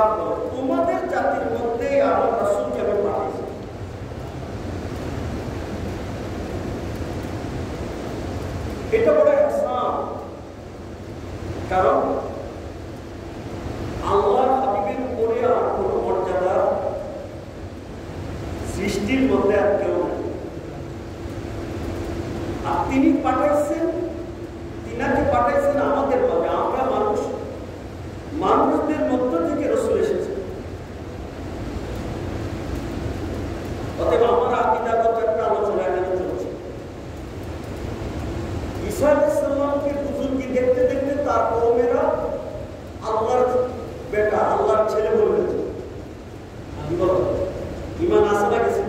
পাক বলে, তোমাদের জাতির মধ্যেই আমার রাসূলকে আমি পাঠিয়েছি। এটা বড় ইহসান, কারণ আল্লাহর হাবিবের উপরে আর কোনো মর্যাদা সৃষ্টির মধ্যে আর কেউ নেই। আর তিনি পাঠাইছেন, তিনাকে পাঠাইছেন আমাদের মাঝে। আমরা মানুষদের মধ্য থেকে রাসূল এসেছেন। অতএব আমার আকীদাগত একটা আলোচনা এখানে চলছে। ঈসা আলাইহিস সালামকে বুজুর্গি দেখতে দেখতে তার কওমেরা আল্লাহর বেটা, আল্লাহর ছেলে বলেছে। কি বলো, ঈমান আছে না গেছে?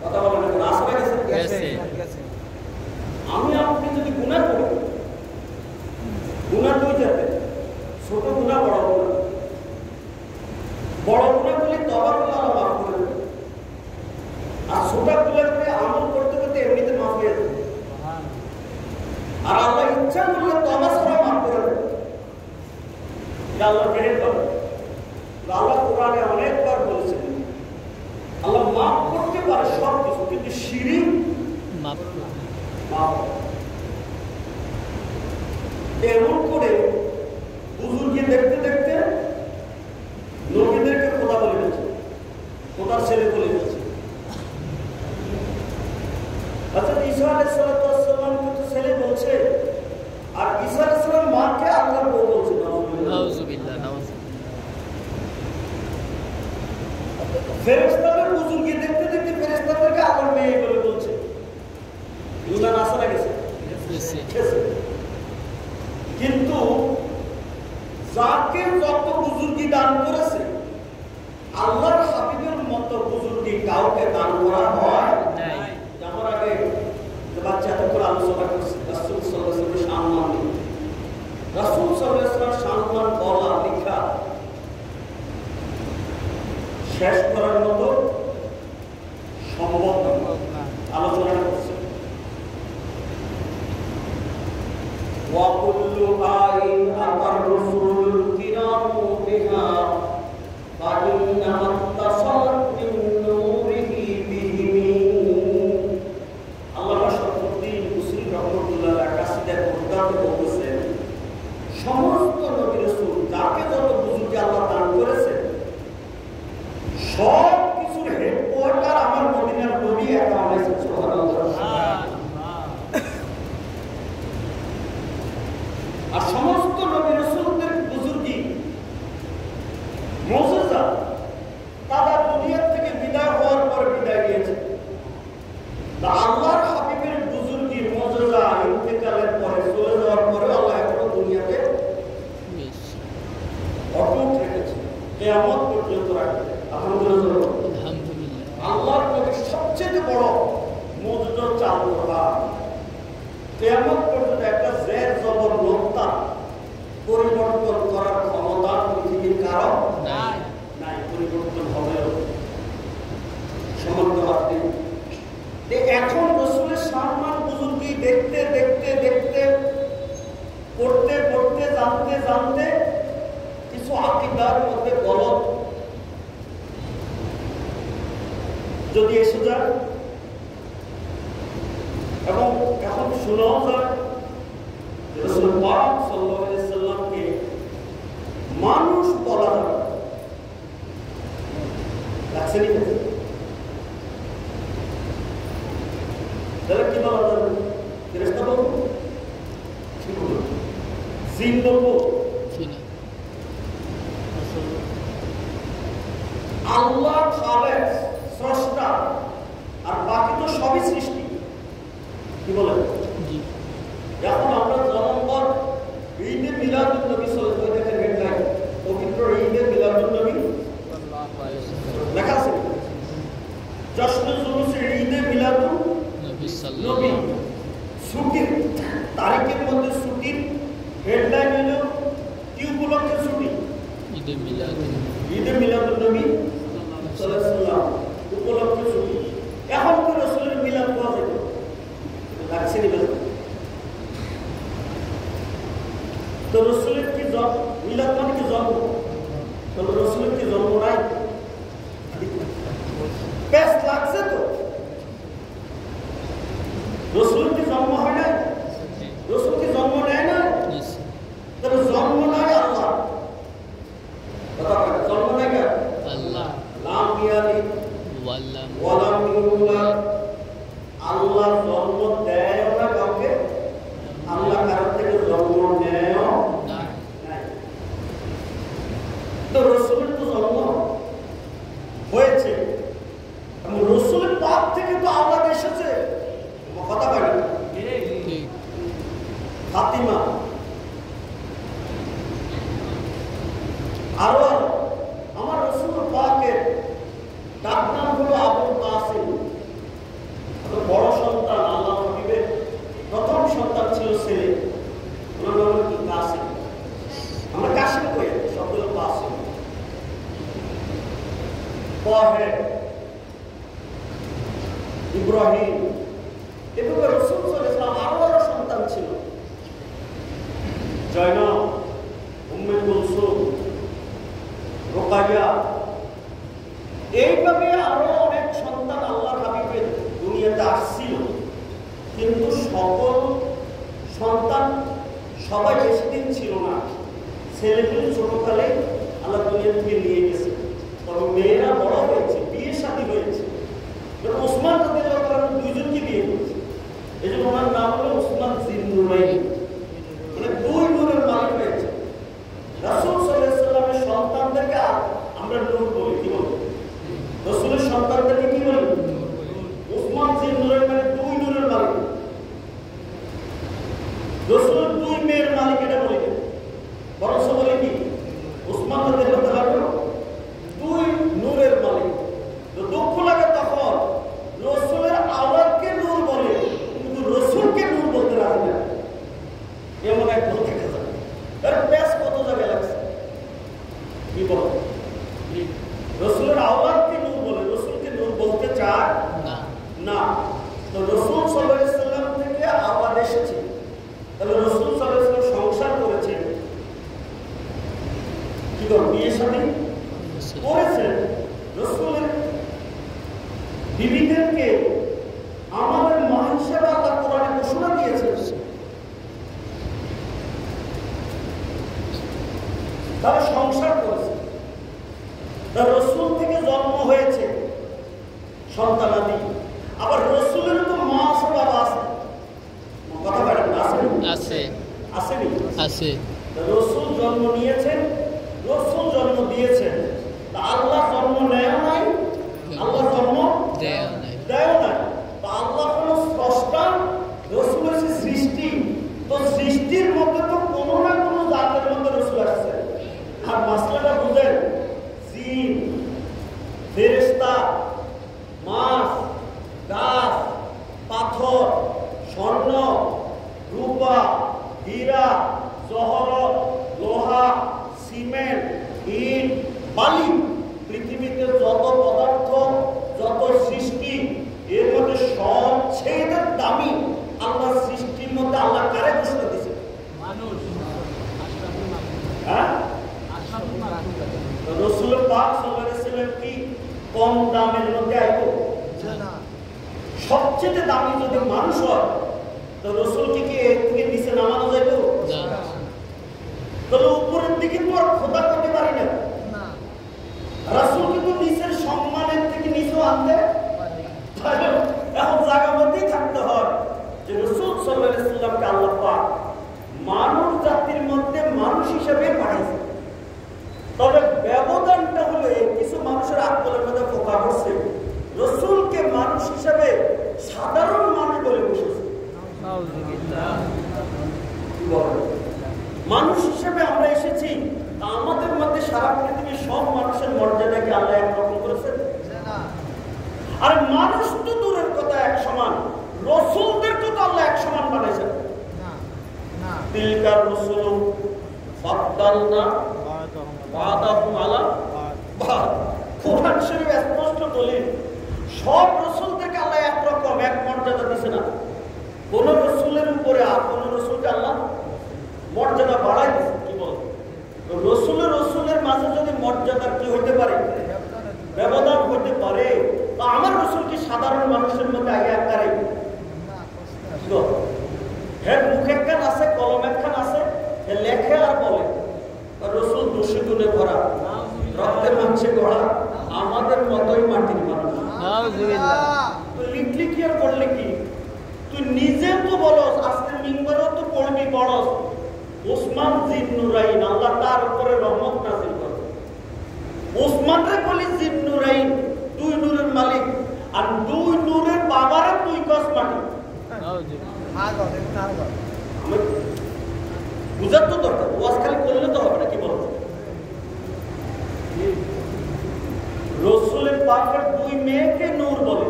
কথা বলেন না, আছে না গেছে? আমি আপনি যদি গুনাহ করি, গুনাহ দুই জাতের, ছোট গুনাহ, বড় গুনাহ। বড় গুনাহ করলে তওবা করলে আল্লাহ মাফ করে দেবে, আর ছোট গুনাহকে আমল করতে করতে এমনিতে মাফ হয়ে যাবে। আর আল্লাহ ইচ্ছা করলে তওবা ছাড়া মাফ করে দেবে। এটা আল্লাহর মেহের বলে। আল্লাহ কোরআনে অনেকবার বলেছেন আল্লাহ মাফ করতে পারে সব কিছু, কিন্তু শিরক মাফ এমন করে বুজুর্গি দেখতে দেখতে নবীদেরকে খোদা বলে গেছে, খোদার ছেলে বলে গেছে। আচ্ছা, ঈসা আলাইহিস সালামকে তো ছেলে বলছে, আর ঈসা আলাইহিস সালাম মাকে আল্লাহর বউ বলছে। নাউযুবিল্লাহ, ফেরেশতাদের বুজুর্গি দেখতে দেখতে ফেরেশতাদেরকে আল্লাহর মেয়ে বলে বলছে। ইমান আসে না গেছে? কিন্তু যাকে যত বুজুর্গি দান করেছে, আল্লাহর হাবিবের মতো বুজুর্গি কাউকে দান করা হয় নাই। যেমন আগে বাচ্চা এত করে আলোচনা করছে রাসূল সাল্লাল্লাহু আলাইহি ওয়াসাল্লামের সম্মান, রাসূল সাল্লাল্লাহু আলাইহি ওয়াসাল্লামের সম্মান বলা লেখা শেষ করার মতো সম্ভব না। আলোচনা করছে وَكُلُّ آيٍ أَتَى الرُّسُلُ الْكِرَامُ بِهَا فَإِنَّمَا اتصلت مِنْ نُورِهِ بِهِمْ। আল্লামা শরফুদ্দীন মুসলিম রাহমাতুল্লাহ আলাইহি কাসিদায় উদ্দাতে বলেছেন, সমস্ত নবী রাসূল যাকে যত বুজুর্গি আল্লাহ দান করেছেন, সব কিছুর হেডকোয়ার্টার আমার মদিনার নবী একা হয়েছে। আর সমস্ত নবী রাসূলদের বুজুর্গি মুজিজা তারা দুনিয়া থেকে বিদায় হওয়ার পর বিদায় নিয়েছে। আল্লাহর হাবিবের বুজুর্গি মুজিজা ইন্তেকালের পরে, চলে যাওয়ার পরে আল্লাহ এখনো দুনিয়াতে অটুট রেখেছে, কিয়ামত পর্যন্ত রাখবে। আলহামদুলিল্লাহ। আল্লাহর নবীর সবচেয়ে বড় মুজিজা চালু করা, কিয়ামত পর্যন্ত একটা জের জবর নোক্তা পরিবর্তন করার ক্ষমতা পৃথিবীর কারো নাই। পরিবর্তন হবেও সমর্থ আপনি। এখন রাসূলের সম্মান বুজুর্গি দেখতে দেখতে দেখতে, পড়তে পড়তে, জানতে জানতে কিছু আকীদার মধ্যে গলত যদি এসে যায়, এবং এখন শোনাও যায় রাসূল পাক সাল্লাল্লাহু আলাইহি সাল্লামকে মানুষ বলা হয়, লাগছে নি? তাহলে কি বলা যাবে? ফেরেশতা বলবো, জিন বলবো, আল্লাহ খালেক স্রষ্টা, আর বাকি তো সবই সৃষ্টি। কি বলেন? এখন আমরা জনম্বর ঈদে মিলাদুন নবী সাল্লাল্লাহু আলাইহি ওয়াসাল্লাম হেডলাইন, পবিত্র ঈদে মিলাদুন নবী লেখা আছে। জশ্নে জুলুসে ঈদে মিলাদুন নবী, ছুটির তারিখের মধ্যে ছুটির হেডলাইন হলো কি উপলক্ষে ছুটি? ঈদে মিলাদুন নবী সাল্লাল্লাহু আলাইহি ওয়াসাল্লাম উপলক্ষে ছুটি। এখন তো রাসূলের মিলাদ পাওয়া যাবে, লাগছে নি? তো রাসূলের কি মিলাদ মানে কি জন্ম? তো রাসূল জন্ম নেই কেন? আল্লাহ লাম ইয়ালিদ ওয়ালাম ইউলাদ। আল্লাহ জন্ম দেয়ও না কাউকে, আল্লাহ কারোর থেকে জন্ম নেয়ও নাই। তো রাসূলের তো জন্ম হয়েছে, রাসূলের পাপ থেকে তো আওলাদ এসেছে। কথা বলেন ঠিক। ফাতিমা আরো আমার রাসূল পাকের ডাক নাম হলো আবুল কাসিম। বড় সন্তান আল্লাহ হাবিবের প্রথম সন্তান ছিল ছেলে, ওনার নাম হলো কাসিম। আমরা কাসিম কই, শব্দ হলো কাসিম। তাহের, ইব্রাহিম, এভাবে রাসূল সাল্লাল্লাহু আলাইহি ওয়াসাল্লাম আরো সন্তান ছিল। জয়নব, উম্মে কুলসুম, রোকাইয়া, এইভাবে আরো অনেক সন্তান আল্লাহর হাবিবের দুনিয়াতে আসছিল। কিন্তু সকল সন্তান সবাই বেশি দিন ছিল না। ছেলেগুলো ছোটকালে আল্লাহ দুনিয়া থেকে নিয়ে গেছে, তবে মেয়েরা বড় হয়েছে, বিয়ে শাদী হয়েছে। ওসমান রাদিয়াল্লাহু তাআলা দুইজনকে বিয়ে করেছে, এই জন্য ওনার নাম হলো ওসমান জিন্নুরাইন, মানে দুই নূরের মালিক হয়েছে। রাসূল সাল্লাল্লাহু আলাইহি ওয়াসাল্লামের সন্তানদেরকে আমরা নূর বলি। কি বলি? রাসূলের সন্তানদেরকে কি বলি? ওসমান জিন্নুরাইন, মানে দুই নূরের মালিক। রাসূল দুই মেয়ের মালিক এটা বলি না, বরং বলি কি ওসমান রাদিয়াল্লাহু তাআলা দুই নূরের মালিক। তো দুঃখ লাগে তখন রাসূলের আওলাদকে নূর বলে, কিন্তু রাসূলকে নূর বলতে রাজি না। এমন এক লোক দেখা যায়, এর বেশ কত জায়গায় লাগছে। কি বলে? রাসূলের আওলাদকে নূর বলে, রাসূলকে নূর বলতে চায় না। তো রাসূল সাল্লাল্লাহু আলাইহি ওয়াসাল্লাম থেকে আওলাদ এসেছে, তাহলে রাসূল সাল্লাল্লাহু আলাইহি ওয়াসাল্লাম সংসার করেছেন, কি করে বিয়ে শাদী করেছেন। রাসূলের বিবিদেরকে আমাদের মা হিসেবে আল্লাহ কোরআনে ঘোষণা দিয়েছেন। তারা সংসার করেছে, তার রাসূল থেকে জন্ম হয়েছে সন্তানাদি। আবার রাসূলের তো মা আছে, বাবা আছে। কথা বলেন আছে? আসেনি? আছে। রাসূল জন্ম নিয়েছেন, রাসূল জন্ম দিয়েছেন। তা আল্লাহ জন্ম নেয় নাই, আল্লাহ জন্ম দেয় নাই। তো আল্লাহ হলো স্রষ্টা, রাসূল হচ্ছে সৃষ্টি। তো সৃষ্টির মধ্যে তো কোনো না কোনো জাতের মধ্যে রাসূল আসছে। আর মাসলাটা বুঝেন, জিন, ফেরেশতা, মাছ, গাছ, পাথর, স্বর্ণ, রূপা, হীরা, জহরত, লোহা, সিমেন্ট, ইট, বালি, পৃথিবীতে যত পদার্থ, যত সৃষ্টি, এর মধ্যে সবচেয়ে দামি আল্লাহ সৃষ্টির মধ্যে আল্লাহ কারে ঘোষণা দিয়েছে? মানুষ। হ্যাঁ, রাসূল পাক সাল্লাল্লাহু আলাইহি ওয়াসাল্লাম কি কম দামের মধ্যে আইবো? না। সবচেয়ে দামি যদি মানুষ হয়, তো রাসূলকে কি এর থেকে নিচে নামানো যাবে? না। তাহলে উপরের দিকে তো আর খোদা করতে পারি না। রাসূল কিন্তু নিচের সম্মানের থেকে নিচেও আনতে পারে। এখন জায়গা মধ্যেই থাকতে হয় যে রাসূল সাল্লাল্লাহু আলাইহি ওয়াসাল্লামকে আল্লাহ পাক মানব জাতির মধ্যে মানুষ হিসেবে পাঠিয়েছে। তবে ব্যবধানটা হলো কিছু মানুষের আকলের মধ্যে ফোকা করছে, রাসূলকে মানুষ হিসেবে সাধারণ মানুষ বলে বসেছে। মানুষ হিসেবে আমরা এসেছি, আমাদের মধ্যে সারা পৃথিবীর সব মানুষের মর্যাদাকে আল্লাহ একরকম করেছেন। আর মানুষ তো দূরের কথা এক সমান, রাসূলদেরকে তো আল্লাহ এক সমান বানাইছেন। তিলকার রাসূল ফাদ্দালনা বাদাহুম আলা বাদ। কোরআন শরীফ স্পষ্ট দলিল, সব রাসূলদেরকে আল্লাহ একরকম এক মর্যাদা দিয়েছে না। কোন রাসূলের উপরে আর কোন রাসূলকে আল্লাহ মর্যাদা বাড়াই দিয়েছে। কি বল? রসুলের মাঝে যদি মর্যাদার কি হইতে পারে, ব্যবধান হইতে পারে, তো আমার রসুল কি সাধারণ মানুষের মধ্যে আগে আকারে? হ্যাঁ, মুখ একখান আছে, কলম একখান আছে, লেখে আর বলে রসুল দোষী গুণে ভরা। রক্তে মাংসে গড়া আমাদের মতোই মাটির মানুষ। তো লিখলি কি আর করলে কি? তুই নিজে তো বলস, আজকে মিম্বরও তো পড়বি পড়স, ওসমান জিন্নুরাইন আল্লাহ তার উপরে রহমত নাযিল করে। ওসমান রে বলি জিন্নুরাইন, দুই নূরের মালিক, আর দুই নূরের বাবারে তুই কস মাটি। বুঝার তো দরকার, ওয়াজ খালি করলে তো হবে না, কি বলবো? রসুলের পাকের দুই মেয়েকে নূর বলে,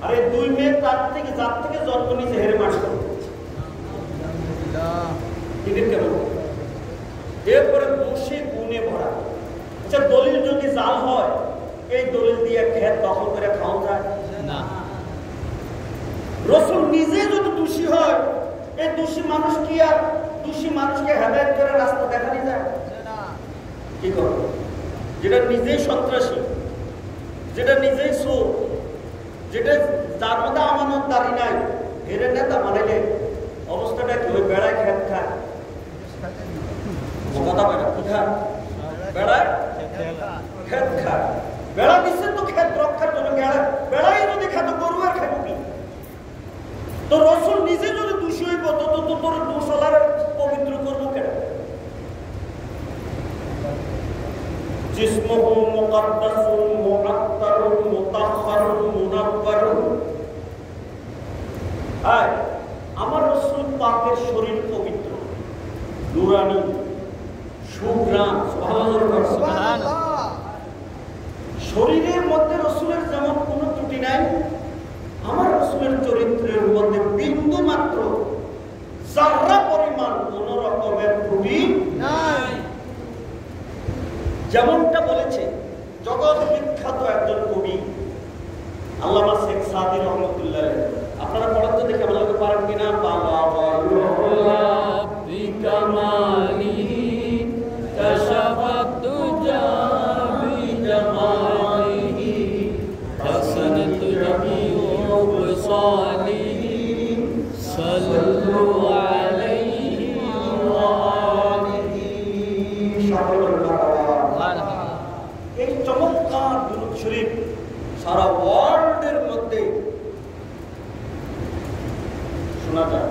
আর এই দুই মেয়ে তার থেকে যার থেকে জন্ম নিয়েছে হেরে মাটি করে। এরপরে দোষে গুণে ভরা। আচ্ছা, দলিল যদি জাল হয়, এই দলিল দিয়ে খেত দখল করে খাওয়া যায় না। রসুল নিজে যদি দোষী হয়, এই দোষী মানুষ কি আর দোষী মানুষকে হেদায়েত করে রাস্তা দেখানি যায় না? কি করবে? যেটা নিজেই সন্ত্রাসী, যেটা নিজেই চোর, যেটা যার মধ্যে আমানতদারি নাই, এর নেতা বানাইলে অবস্থাটা কি? ওই বেড়ায় খেত খায়, কথা বেড়া কি খায়? বেড়ায় খেত খায়। বেড়া দিচ্ছে তো খেত রক্ষার জন্য, বেড়াই যদি খেত গরু আর খেত কি? তো রসুল নিজে যদি দোষী হইব, তো তোর দোষালার পবিত্র করবো কেন? জিসমুহু মুকাদ্দাসুন মুআত্তারুন মুতাহহারুন মুনাব্বারুন। আয় আমার রাসূল পাকের শরীর পবিত্র, নূরানী, সুঘ্রাণ। সুবহানাল্লাহ। শরীরের মধ্যে রাসূলের যেমন কোনো ত্রুটি নাই, আমার রাসূলের চরিত্রের মধ্যে বিন্দু মাত্র যারা পরিমাণ কোন রকমের ত্রুটি নাই। যেমনটা বলেছে জগৎ বিখ্যাত একজন কবি আল্লামা শেখ সাদী রহমতুল্লাহ। আপনারা পড়ার তো দেখে বলতে পারেন কিনা? এই চমৎকার দুরূদ শরীফ সারা ওয়ার্ল্ডের মধ্যে শোনা যায়,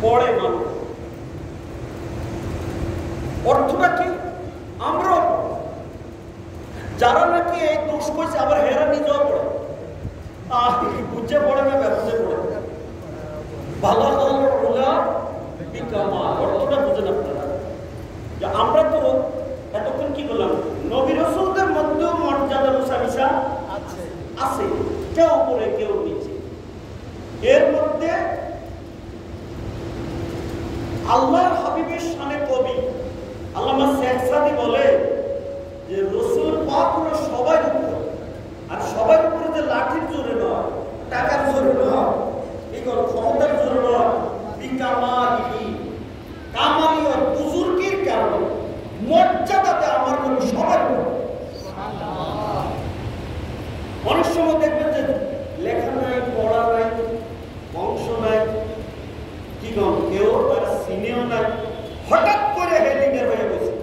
পড়ে মানুষ। অর্থটা কি? আমরাও যারা নাকি এই দোষ করছে, আবার হেরা নিজেও পড়ে, বুঝে পড়ে না ব্যবসা পড়ে। ভালো অর্থটা বুঝেন আপনারা। যে আমরা তো এতক্ষণ কি বললাম, নবী রাসূলদের মধ্যেও মর্যাদা উঁচা আছে, কেউ উপরে কেউ নিচে। এর মধ্যে আল্লাহর হাবিবের শানে কবি আল্লামা শেখ সাদী বলে যে রাসূল পাক হলো সবার উপর, আর সবার উপরে যে লাঠির জোরে নয়, টাকার জোরে নয়, এই ক্ষমতার জোরে নয়, কামালি ও বুজুর্গের কারণে মর্যাদাতে আমার নবী সবার উপর। অনেক সময় দেখবেন যে লেখা নাই, পড়া নাই, বংশ নাই, কি কম কেউ তার সিনেও নাই, হঠাৎ করে হেডিংয়ের হয়ে বসে।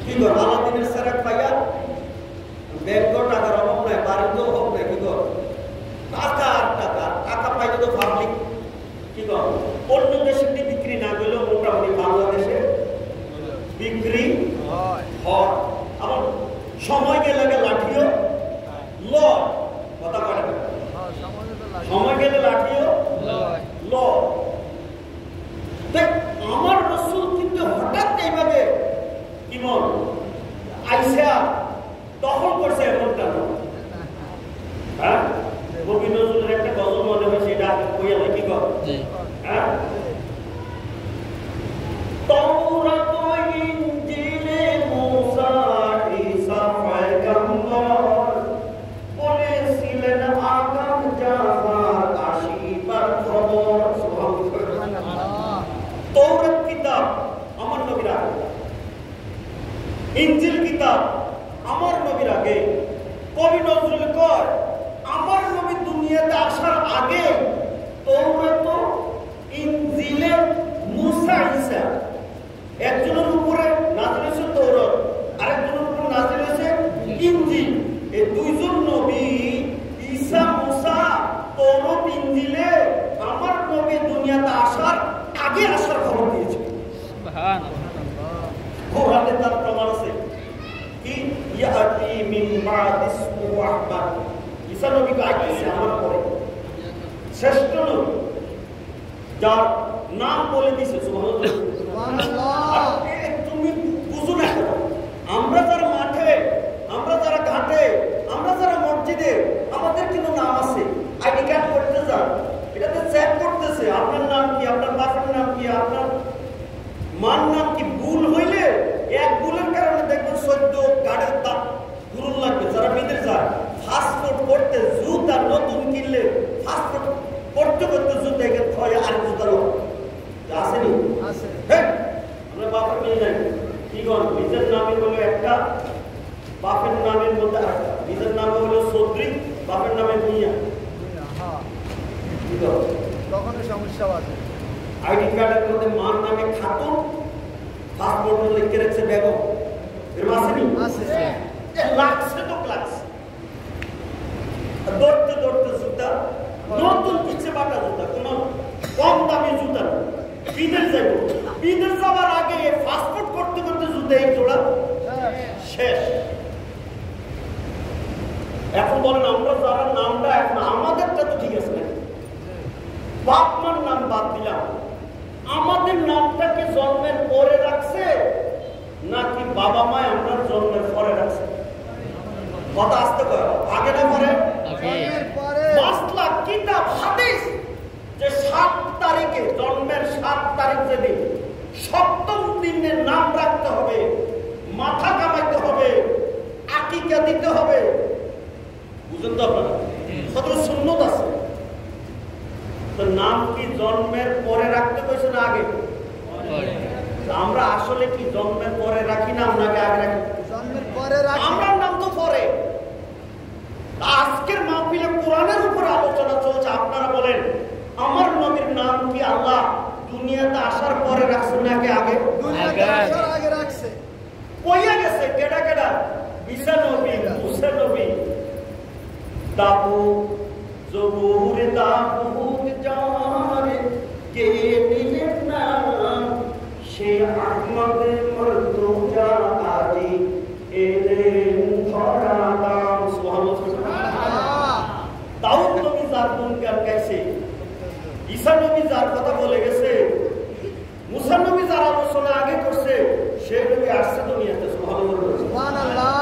কি কর? আলাদিনের সেরাক পাইয়া ব্যাংক টাকার অভাব নাই, বাড়িতে অভাব নাই, কি কর? টাকা আর টাকা, টাকা পাইলে তো পাবলিক কি কর? অন্য দেশে বিক্রি না গেলেও মোটামুটি বাংলাদেশে বিক্রি হয়। আবার সময় গেলে লাঠিও ল, কথা বলে সময় গেলে লাঠিও ল। দেখ, আমার রাসূল কিন্তু হঠাৎ এইভাবে কি বল আইসা দখল করছে, এমনটা নয়। হ্যাঁ, কবি নজরুলের একটা গজল মনে হয়, সেটা কইয়া কি কর? হ্যাঁ, তাওরাত ইনজিলে মুসা ঈসা পয়গম্বর বলেছিলেন আগাম জাহান আসিবার খবর। সুবহানাল্লাহ। তাওরাত কিতাব আমার নবীর আগে, ইনজিল কিতাব আমার নবীর আগে। কবি নজরুল কয় আমার নবী দুনিয়াতে আসার আগে তাওরাত ইনজিলে মুসা ঈসা একজনের উপরে নাযিল হয়েছে তাওরাত, রাহমান। ঈসা নবী গাইতেছে আমার পরে শ্রেষ্ঠ নবী, যার নাম বলে দিছে সুবহানাল্লাহ। তুমি বুঝো না কেন? আমরা যারা মাঠে, আমরা যারা ঘাটে, আমরা যারা মসজিদে, আমাদের কিন্তু নাম আছে। আইডি কার্ড করতে যান, এটাতে চেক করতেছে আপনার নাম কি, আপনার বাপের নাম কি, আপনার মার নাম কি। ভুল হইলে এক ভুলের কারণে দেখবেন 14 গাড়ির দাম ঘুরুন লাগবে। যারা বিদেশ যায় ফাস্টফুড করতে, জুতা নতুন কিনলে ফাস্টফুড করতে করতে জুতা এখানে ছয় আর জুতা আসেনি। হ্যাঁ, আমরা বাপের মিল নাই কি কর, নিজের নামে হলো একটা, বাপের নামের মধ্যে আরেকটা। নিজের নামে হলো চৌধুরী, বাপের নামে ভূঁইয়া। কি কর তখন সমস্যা আছে। আইডি কার্ডের মধ্যে মার নামে খাতুন, পাসপোর্টে লিখে রাখছে বেগম। এর আসেনি? আছে। লাগছে তো লাগছে। দৌড়তে দৌড়তে জুতা, নতুন পিছে বাটা জুতা, কোনো কম দামি জুতা না। বিদেশ যাইব, বিদেশ যাওয়ার আগে পাসপোর্ট করতে করতে জুতা এই জোড়া শেষ। এখন বলেন আমরা যারা নামটা এখন আমাদেরটা তো ঠিক আছে না, বাপ মার নাম বাদ দিলাম, আমাদের নামটাকে জন্মের পরে রাখছে নাকি বাবা মা আমরা জন্মের পরে রাখছে? কথা আসতে কয় আগে না পরে? মাসলা কিতাব হাদিস যে 7 তারিখে, জন্মের 7 তারিখ যেদিন, 7ম দিনের নাম রাখতে হবে, মাথা কামাইতে হবে, আকিকা দিতে হবে। বুঝুন তো আপনারা, কত সুন্নত আছে। তো নাম কি জন্মের পরে রাখতে কইছে না আগে? আমরা আসলে কি জন্মের পরে রাখি না আপনাকে আগে রাখি? জন্মের পরে রাখি। আমার নাম তো পরে। আজকের মাহফিলে কোরআনের উপর আলোচনা চলছে। আপনারা বলেন আমার নবীর নাম কি আল্লাহ দুনিয়াতে আসার পরে রাখছেন নাকি আগে? দুনিয়াতে আসার আগে রাখছে। কইয়া গেছে কেডা কেডা? ঈসা নবী, মুসা নবী, দাউদ, জবুর, দাউদ জানে কে দিলেন নাম, সে আহমদ মর্তুজা আজি এলেন ধরা দাম। সুবহানাল্লাহ। দাউদ নবী যার গুণগান গাইছে, ঈসা নবী যার কথা বলে গেছে, মুসা নবী যার আলোচনা আগে করছে, সেই নবী আসছে দুনিয়াতে। সুবহানাল্লাহ।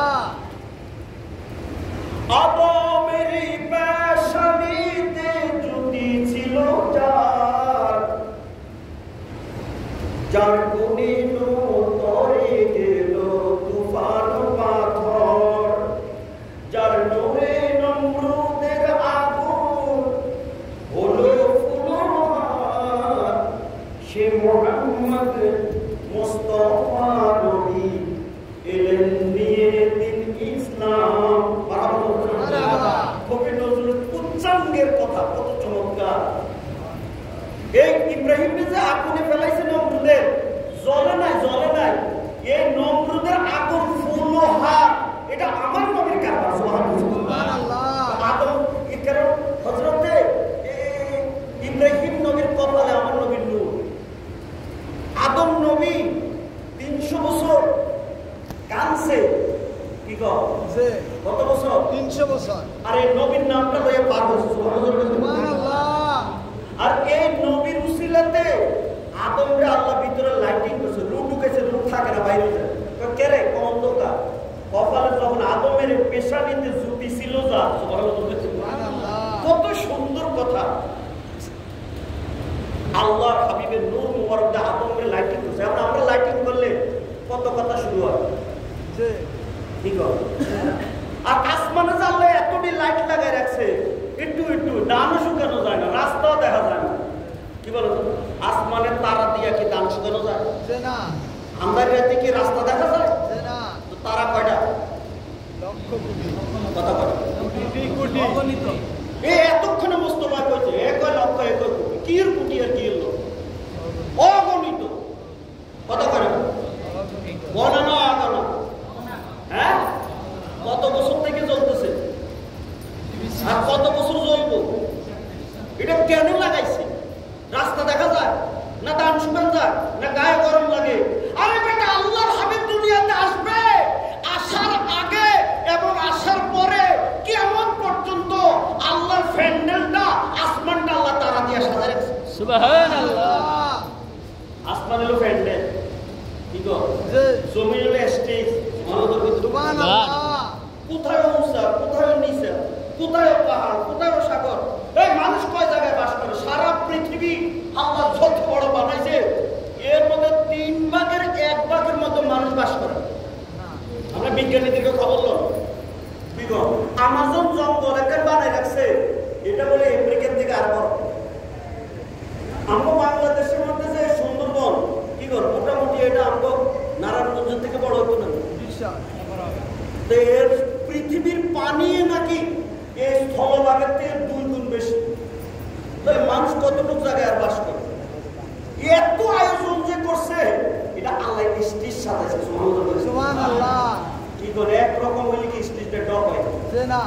আদমেরই পেশানিতে জুতি ছিল যার, যার গুণে তরে গেল তুফান পাথর, যার নূরে নমরুদের আগুন হলো ফুলহার, সে মুহাম্মদ মুস্তাফা নবী এলেন নিয়ে দিন ইসলাম। কবি নজরুল উচ্চাঙ্গের কথা কত চমৎকার। এই ইব্রাহিম যে আগুনে ফেলাইছে নমরুদের, জ্বলে নাই জ্বলে নাই, এই নমরুদের আগুন ফুলহার, এটা আমার নবীর কারবার। সুবহানাল্লাহ। আদম এই কারণ হযরতে ইব্রাহিম নবীর কপালে আমার নবীর নূর। আদম নবী 300 বছর কানছে। কি যে কত বছর? 300 বছর। আর এই নবীর নামটা হয়ে পার হয়েছে। সুবহানাল্লাহ। আর এই নবীর উসিলাতে আদমরে আল্লাহ ভিতরে লাইটিং করছে, রূহ ঢুকেছে, রূহ থাকে না, বাইরে যায়। কে রে? অন্ধকার। কপালে যখন আদমের পেশানিতে জুতি ছিল যা। সুবহানাল্লাহ। কত সুন্দর কথা। আল্লাহর হাবিবের নূর মুবারক দিয়ে আদমরে লাইটিং করছে। আমরা লাইটিং করলে কত কথা শুরু হয় যে ঠিক আছে। আর আসমানে যে আল্লাহ এতটি লাইট লাগাই রাখছে, একটু একটু ডানও শুকানো যায় না, রাস্তাও দেখা যায় না। কি বলো? আসমানের তারা দিয়া কি ডান শুকানো যায় না? আমাদের রাতে কি রাস্তা দেখা যায় না? তো তারা কয়টা? লক্ষ কোটি। কথা কয়টা? কোটি কোটি অগণিত। এই এতক্ষণে মুস্তফা কইছে এক লক্ষ এক কোটি। কি এর কোটি আর কি এর লক্ষ? অগণিত। কথা কয়টা? বলে না আগানো। হ্যাঁ, কত বছর থেকে চলতেছে আর কত বছর জ্বলবো? এটা কেন লাগাইছে? রাস্তা দেখা যায় না, দান শুকান যায় না, গায়ে গরম লাগে? আরে বেটা, আল্লাহর হাবিব দুনিয়াতে আসবে, আসার আগে এবং আসার পরে কি সুবহানাল্লাহ। আসমান হলো প্যান্ডেল, কি গো? জমি হলো স্টেজ, সুবহানাল্লাহ। কোথায় উঁচা, কোথায় নিচা, কোথায় পাহাড়, কোথায় সাগর, এই মানুষ কয় জায়গায় বাস করে? সারা পৃথিবী আল্লাহ যত বড় বানাইছে, এর মধ্যে 3 ভাগের 1 ভাগের মতো মানুষ বাস করে। আমরা বিজ্ঞানীদেরকে খবর লো, কি গো? আমাজন জঙ্গল একটা বানাই রাখছে, এটা বলে আমেরিকার থেকে আর বড়। আমরা বাংলাদেশের মধ্যে যে সুন্দরবন, কি গো? মোটামুটি এটা আমরা নারায়ণগঞ্জ থেকে বড় হতো না। এর পৃথিবীর পানি নাকি এই স্থলভাগের থেকে 2 গুণ বেশি। মানুষ কতটুকু জায়গায় আর বাস করে? এত আয়োজন যে করছে, এটা আল্লাহ স্টেজ সাজাইছে। সুবহানাল্লাহ। কি করে একরকম হইলে কি স্টেজটা ডক হয় না?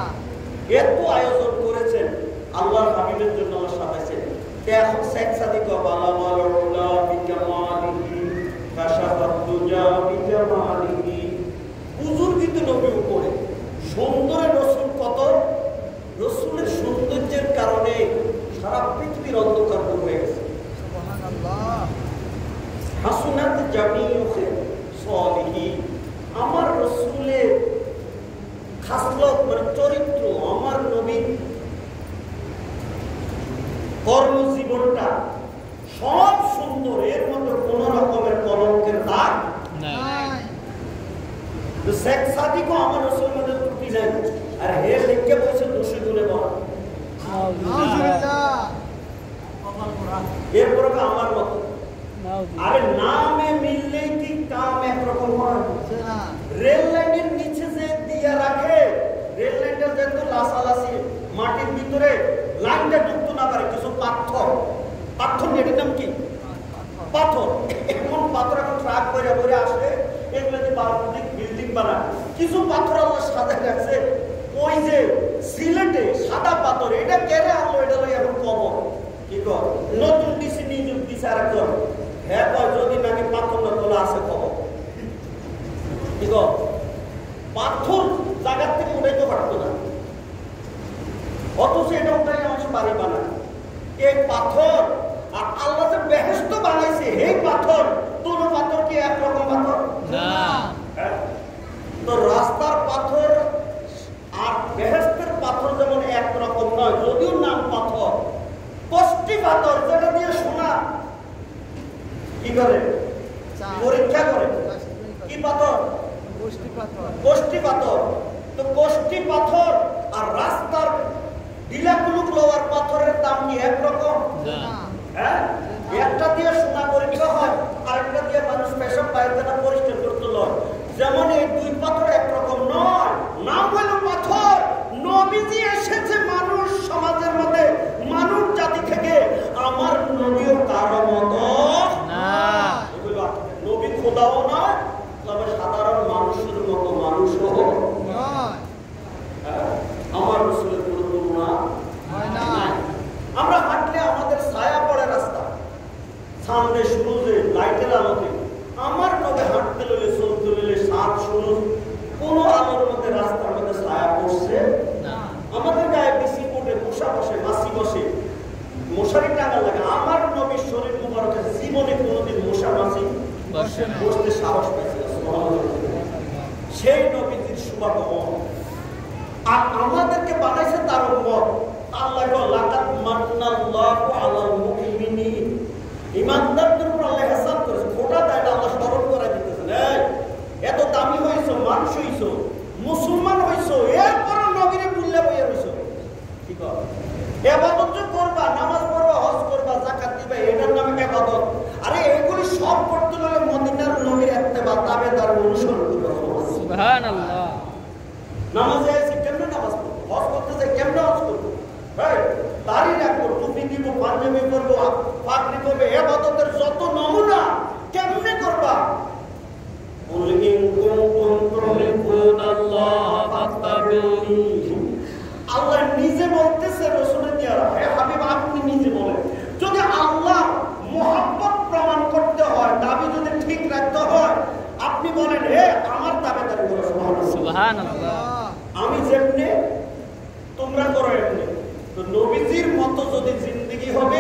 এত আয়োজন করেছেন আল্লাহর হাবিবের জন্য, আল্লাহ সাজাইছেন। এখন শেখ সাদিক বালামালুল্লাহ বিজামালিহি কাশাফাতুজা বিজামালিহি, বুজুর্গিত নবী উপরে সুন্দরের রসুল কত, রসুলের সৌন্দর্যের কারণে সারা পৃথিবীর অন্ধকার দূর হয়ে গেছে। হাসুনাত জামিউহে সালিহি, আমার রসুলের খাসলত মানে চরিত্র, আমার নবী কর্মজীবনটা সব সুন্দর, এর মধ্যে কোন রকমের কলঙ্কের দাগ নাই। শেখ সাদিকও আমার রসুলের মধ্যে ত্রুটি নাই, আর হে লিখে বলছে দোষী গুণে বলা। এরপরে আমার মত, আরে নামে মিললেই কি কাম একরকম হয়? রেল লাইনের নিচে যে দিয়া রাখে, রেল লাইনটা যেহেতু লাসালাসি মাটির ভিতরে লাইনটা ঢুকতে না পারে, কিছু পাথর, পাথর এটার নাম কি? পাথর। এমন পাথর এখন ট্রাক করে করে আসে, এগুলো যে বারুদিক বিল্ডিং বানায়, কিছু পাথর আল্লাহ সাজায় রাখছে। ওই যে সিলেটে সাদা পাথর, এটা কেড়ে আনলো, এটা লই এখন কবর। কি কর? নতুন ডিসি নিযুক্ত দিছে আরেকজন, হ্যাঁ কয় যদি নাকি পাথর না তোলা আছে খবর। কি কর? পাথর জায়গার থেকে উঠাইতে পারতো না, অথচ এটা উঠাই মানুষ বাড়ি বানায়। এই পাথর আর আল্লাহ যে বেহেশত বানাইছে, এই পাথর তোর পাথর কি একরকম পাথর না? তো রাস্তার পাথর আর বেহেশতের পাথর যেমন একরকম নয়, যদিও নাম পাথর। কষ্টি পাথর, যেটা দিয়ে সোনা কি করে পরীক্ষা করে, কি পাথর? কষ্টি পাথর। তো কষ্টি পাথর আর রাস্তার ডিলাকুলুক লোয়ার পাথরের দাম কি একরকম? হ্যাঁ, একটা দিয়ে সোনা পরীক্ষা হয়, আরেকটা দিয়ে মানুষ পেশাব পায়খানা পরিষ্কার করতে লয়। যেমন এই 2 পাথর একরকম নয়, নাম হলো পাথর। নবীজি এসেছে মানুষ সমাজের মধ্যে, মানুষ জাতি থেকে, আমার নবীও কারো মতো না। নবী খোদাও না, তবে সাধারণ মানুষের মতো মানুষও নয়। আমার রসুলের কোনো তুলনা হয় না। আমরা হাঁটলে আমাদের ছায়া পড়ে রাস্তা, সামনে সূর্যে লাইটের আলোতে। আমার নবী হাঁটতে লইলে, চলতে লইলে সাত সূর্য কোনো আলোর মধ্যে রাস্তার মধ্যে ছায়া পড়ছে না। আমাদের গায়ে বেশি পড়ে, মশা বসে, মাছি বসে, মশারি টাঙা লাগে। আমার নবীর শরীর মুবারকের জীবনে কোনোদিন মশা মাছি বসতে সাহস পাইছে না। সেই নবীজির শুভাগমন, আর আমাদেরকে বানাইছে তার উম্মত। আল্লাহ লাকাদ মান্নাল্লাহু আলাল মুমিনিন, ইমানদারদের উপর আল্লাহ ইহসান করেছে। খোদা দেয় না, আল্লাহ স্মরণ করাই দিতেছেন, এত দামি হইছো, মানুষ হইছো, মুসলমান হইছো, এরপর নবীরে বুল্লা বইয়া হইছো। কি কর? ইবাদত যে করবা, নামাজ পড়বা, হজ করবা, যাকাত দিবা, এটার নামে ইবাদত। আরে এগুলি সব করতে হলে মদিনার নবীর ইত্তেবা, তাবেদার অনুসরণ করতে হবে। সুবহানাল্লাহ। নামাজে এসে কেমনে নামাজ পড়বো, হজ করতে যাই কেমনে হজ করবো, দাড়ি রাখবো, টুপি দিব, পাঞ্জাবি করবো, পাগড়ি করবে, ইবাদতের যত নমুনা কেমনে করবা? আল্লাহ নিজে বলতেছে রসুলের দ্বারা, হে হাবিব আপনি নিজে বলেন, যদি আল্লাহ মুহাব্বত প্রমাণ করতে হয়, দাবি যদি ঠিক রাখতে হয়, আপনি বলেন হে আমার দাবিদার করো। সুবহানাল্লাহ। আমি যেমনি তোমরা করো এমনি। তো নবীজির মতো যদি জিন্দেগি হবে,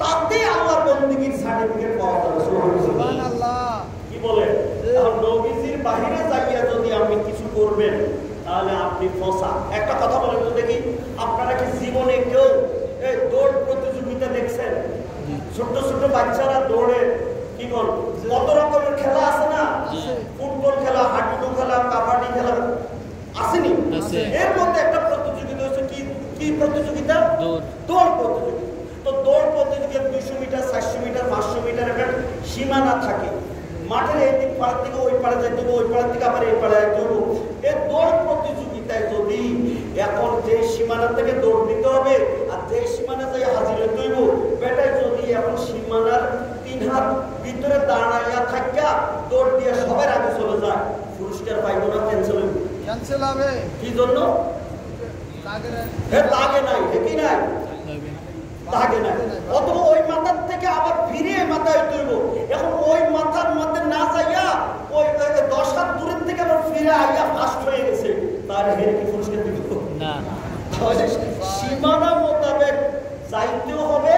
তাতে আল্লাহর বন্দেগীর সার্টিফিকেট পাওয়া যাবে। সুবহানাল্লাহ। কি বলেন? এখন নবীজির বাহিরে যাইয়া যদি আপনি কিছু করবেন তাহলে আপনি ফসা। একটা কথা বলেন তো দেখি, আপনারা কি জীবনে কেউ এই দৌড় প্রতিযোগিতা দেখছেন? ছোট ছোট বাচ্চারা দৌড়ে কি বল, কত রকমের খেলা আছে না? ফুটবল খেলা, হাডুডু খেলা, কাবাডি খেলা আসেনি? এর মধ্যে একটা প্রতিযোগিতা হচ্ছে কি কি প্রতিযোগিতা? দৌড় প্রতিযোগিতা। তো দৌড় প্রতিযোগিতা 200 মিটার, 400 মিটার, 500 মিটার একটা সীমানা থাকে। মাঠের এই দিক পাড়ার থেকে ওই পাড়ে যাইতে হবে, ওই পাড়ার থেকে আবার এই পাড়ে যাইতে হবে। এই দৌড় প্রতিযোগিতায় যদি এখন যে সীমানা থেকে দৌড় দিতে হবে আর যে সীমানা যাই হাজির হইতে হইব, বেটায় যদি এখন সীমানার 3 হাত ভিতরে দাঁড়াইয়া থাকিয়া দৌড় দিয়ে সবার আগে চলে যায়, পুরস্কার পাইব না? ক্যান্সেল হইব। ক্যান্সেল হবে। কি জন্য? লাগে নাই, কি নাই? লাগে নাই। অথবা ওই মাথার থেকে আবার ফিরে মাথায় তুলব। এখন ওই মাথার মধ্যে না যাইয়া ওই 10 হাত দূরের থেকে আবার ফিরে আইয়া ফাস্ট হয়ে গেছে, তার হেরে কি পুরস্কার দিব? না। সীমানা মোতাবেক যাইতেও হবে,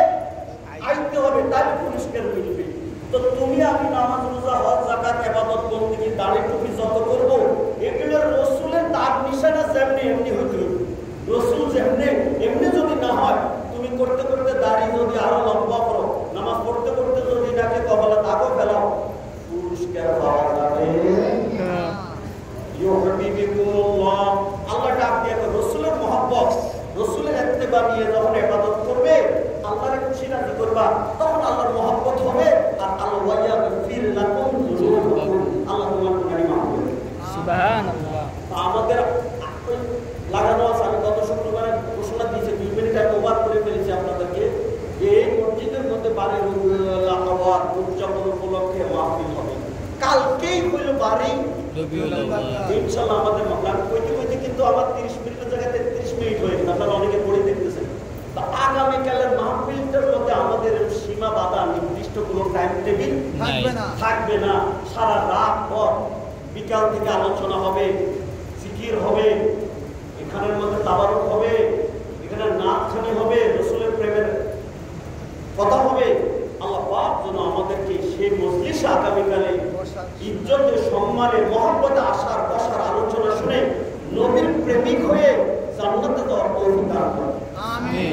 আইতে হবে, তাহলে পুরস্কার মিলবে। তো তুমি আমি নামাজ, রোজা, হজ, যাকাত, ইবাদত, বন্দেগী, দাড়ি টুপি যত করব, এগুলোর রাসূলের দাগ নিশানা যেমনি এমনি হইতে হবে। রাসূল যেমনি এমনি যদি না হয়, তুমি করতে করতে দাড়ি যদি আরো লম্বা করো, নামাজ পড়তে পড়তে যদি নাকে কপালে দাগও ফেলাও, পুরস্কার পাওয়া যাবে না। ইউহিব্বুকুমুল্লাহ, আল্লাহ ডাক দিয়ে রাসূলের মহব্বত, রাসূলের ইত্তেবা নিয়ে যখন ইবাদত করবে, আল্লাহর খুশি রাজি করবা, তখন আল্লাহর মহব্বত হবে। আর আল্লাহ ইয়াগফির লাকুম যুনুবাকুম, আল্লাহ তোমার গুনাহ মাফ করবে। সুবহানাল্লাহ। আমাদের লাগানো আছে, আমি গত শুক্রবারে ঘোষণা দিয়েছি, 2 মিনিট আমি ওভার করে ফেলেছি আপনাদেরকে, যে এই মসজিদের মধ্যে বাড়ির উদযাপন উপলক্ষে মাহফিল হবে। কালকেই হইল বাড়ি ইনশাআল্লাহ। আমাদের কইতে কইতে কিন্তু আমার 30 মিনিটের জায়গায় 33 মিনিট হয়ে গেছে, আপনারা অনেকে পড়ে দেখতেছেন। তো আগামীকালের মাহফিলটার মধ্যে আমাদের সীমা বাধা, নির্দিষ্ট কোনো টাইম টেবিল থাকবে না। সারা রাত পর বিকাল থেকে আলোচনা হবে, জিকির হবে, এখানের মধ্যে তাবারুক হবে, এখানে নাচখানি হবে, রাসূলের প্রেমের কথা হবে। আল্লাহ পাক যেন আমাদেরকে সেই মজলিসে আগামীকালে ইজ্জতে, সম্মানে, মহব্বতে আসার, বসার, আলোচনা শুনে নবীর প্রেমিক হয়ে জান্নাতে যাওয়ার তৌফিক দান করেন। আমিন।